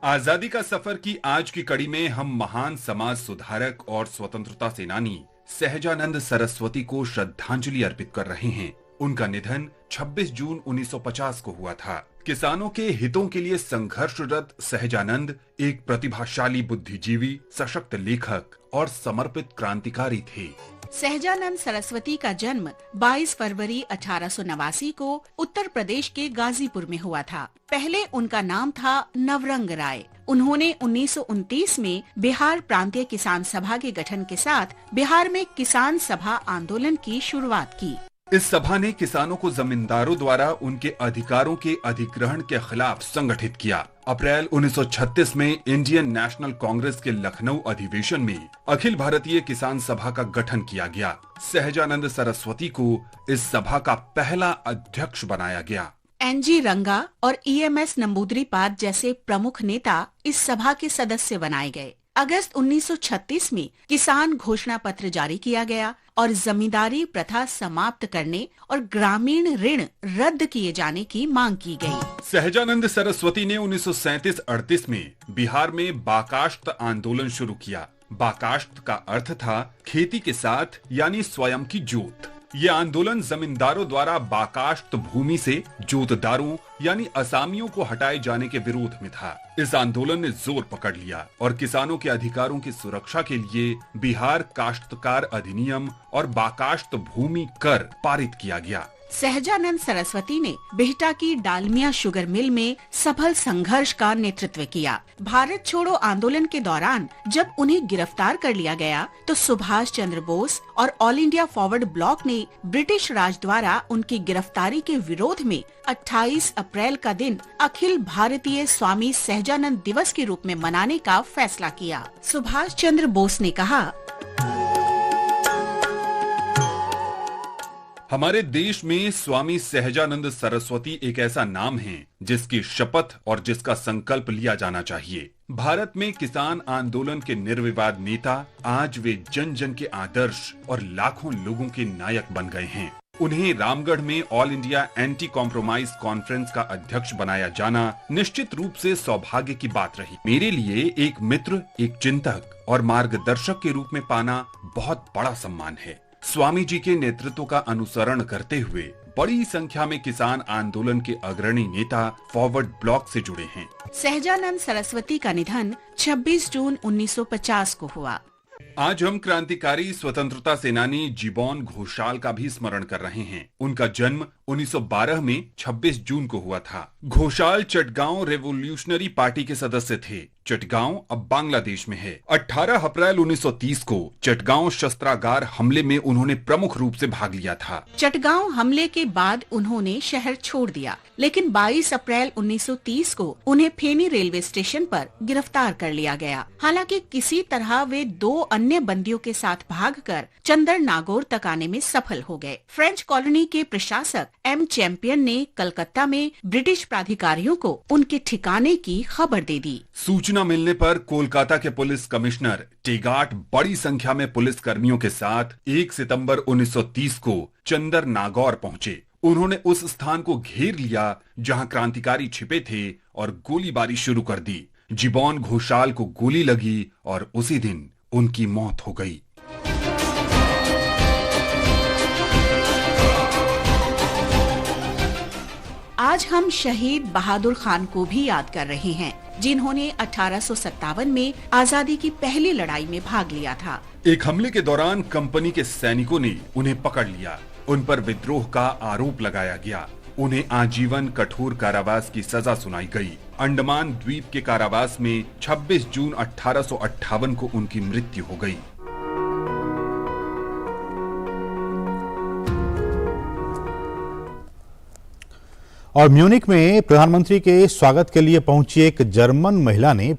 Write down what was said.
आजादी का सफर की आज की कड़ी में हम महान समाज सुधारक और स्वतंत्रता सेनानी सहजानंद सरस्वती को श्रद्धांजलि अर्पित कर रहे हैं। उनका निधन 26 जून 1950 को हुआ था। किसानों के हितों के लिए संघर्षरत सहजानंद एक प्रतिभाशाली बुद्धिजीवी, सशक्त लेखक और समर्पित क्रांतिकारी थे। सहजानंद सरस्वती का जन्म 22 फरवरी 1889 को उत्तर प्रदेश के गाजीपुर में हुआ था। पहले उनका नाम था नवरंग राय। उन्होंने 1929 में बिहार प्रांतीय किसान सभा के गठन के साथ बिहार में किसान सभा आंदोलन की शुरुआत की। इस सभा ने किसानों को जमींदारों द्वारा उनके अधिकारों के अधिग्रहण के खिलाफ संगठित किया। अप्रैल 1936 में इंडियन नेशनल कांग्रेस के लखनऊ अधिवेशन में अखिल भारतीय किसान सभा का गठन किया गया। सहजानंद सरस्वती को इस सभा का पहला अध्यक्ष बनाया गया। एनजी रंगा और ईएमएस नंबूदरीपाद जैसे प्रमुख नेता इस सभा के सदस्य बनाए गए। अगस्त 1936 में किसान घोषणा पत्र जारी किया गया और जमींदारी प्रथा समाप्त करने और ग्रामीण ऋण रद्द किए जाने की मांग की गई। सहजानंद सरस्वती ने 1937-38 में बिहार में बाकाश्त आंदोलन शुरू किया। बाकाश्त का अर्थ था खेती के साथ यानी स्वयं की जोत। ये आंदोलन जमींदारों द्वारा बाकाश्त भूमि से जोतदारों यानी असामियों को हटाए जाने के विरोध में था। इस आंदोलन ने जोर पकड़ लिया और किसानों के अधिकारों की सुरक्षा के लिए बिहार काश्तकार अधिनियम और बाकाश्त भूमि कर पारित किया गया। सहजानंद सरस्वती ने बिहटा की डालमिया शुगर मिल में सफल संघर्ष का नेतृत्व किया। भारत छोड़ो आंदोलन के दौरान जब उन्हें गिरफ्तार कर लिया गया तो सुभाष चंद्र बोस और ऑल इंडिया फॉरवर्ड ब्लॉक ने ब्रिटिश राज द्वारा उनकी गिरफ्तारी के विरोध में 28 अप्रैल का दिन अखिल भारतीय स्वामी सहजानंद दिवस के रूप में मनाने का फैसला किया। सुभाष चंद्र बोस ने कहा, हमारे देश में स्वामी सहजानंद सरस्वती एक ऐसा नाम है जिसकी शपथ और जिसका संकल्प लिया जाना चाहिए। भारत में किसान आंदोलन के निर्विवाद नेता आज वे जन जन के आदर्श और लाखों लोगों के नायक बन गए हैं। उन्हें रामगढ़ में all India anti compromise conference का अध्यक्ष बनाया जाना निश्चित रूप से सौभाग्य की बात रही। मेरे लिए एक मित्र, एक चिंतक और मार्गदर्शक के रूप में पाना बहुत बड़ा सम्मान है। स्वामी जी के नेतृत्व का अनुसरण करते हुए बड़ी संख्या में किसान आंदोलन के अग्रणी नेता फॉरवर्ड ब्लॉक से जुड़े हैं। सहजानंद सरस्वती का निधन 26 जून 1950 को हुआ। आज हम क्रांतिकारी स्वतंत्रता सेनानी जीबॉन घोषाल का भी स्मरण कर रहे हैं। उनका जन्म 1912 में 26 जून को हुआ था। घोषाल चटगांव रेवोल्यूशनरी पार्टी के सदस्य थे। चटगांव अब बांग्लादेश में है। 18 अप्रैल 1930 को चटगांव शस्त्रागार हमले में उन्होंने प्रमुख रूप से भाग लिया था। चटगांव हमले के बाद उन्होंने शहर छोड़ दिया, लेकिन 22 अप्रैल 1930 को उन्हें फेनी रेलवे स्टेशन पर गिरफ्तार कर लिया गया। हालांकि किसी तरह वे 2 अन्य बंदियों के साथ भागकर चंदर नागौर तक आने में सफल हो गए। फ्रेंच कॉलोनी के प्रशासक एम चैंपियन ने कलकत्ता में ब्रिटिश प्राधिकारियों को उनके ठिकाने की खबर दे दी। सूचना मिलने पर कोलकाता के पुलिस कमिश्नर टेगाट बड़ी संख्या में पुलिस कर्मियों के साथ 1 सितंबर 1930 को चंदर नागौर पहुंचे। उन्होंने उस स्थान को घेर लिया जहां क्रांतिकारी छिपे थे और गोलीबारी शुरू कर दी। जीबॉन घोषाल को गोली लगी और उसी दिन उनकी मौत हो गई। आज हम शहीद बहादुर खान को भी याद कर रहे हैं, जिन्होंने 1857 में आजादी की पहली लड़ाई में भाग लिया था। एक हमले के दौरान कंपनी के सैनिकों ने उन्हें पकड़ लिया। उन पर विद्रोह का आरोप लगाया गया। उन्हें आजीवन कठोर कारावास की सजा सुनाई गई। अंडमान द्वीप के कारावास में 26 जून 1858 को उनकी मृत्यु हो गई। और म्यूनिक में प्रधानमंत्री के स्वागत के लिए पहुंची एक जर्मन महिला ने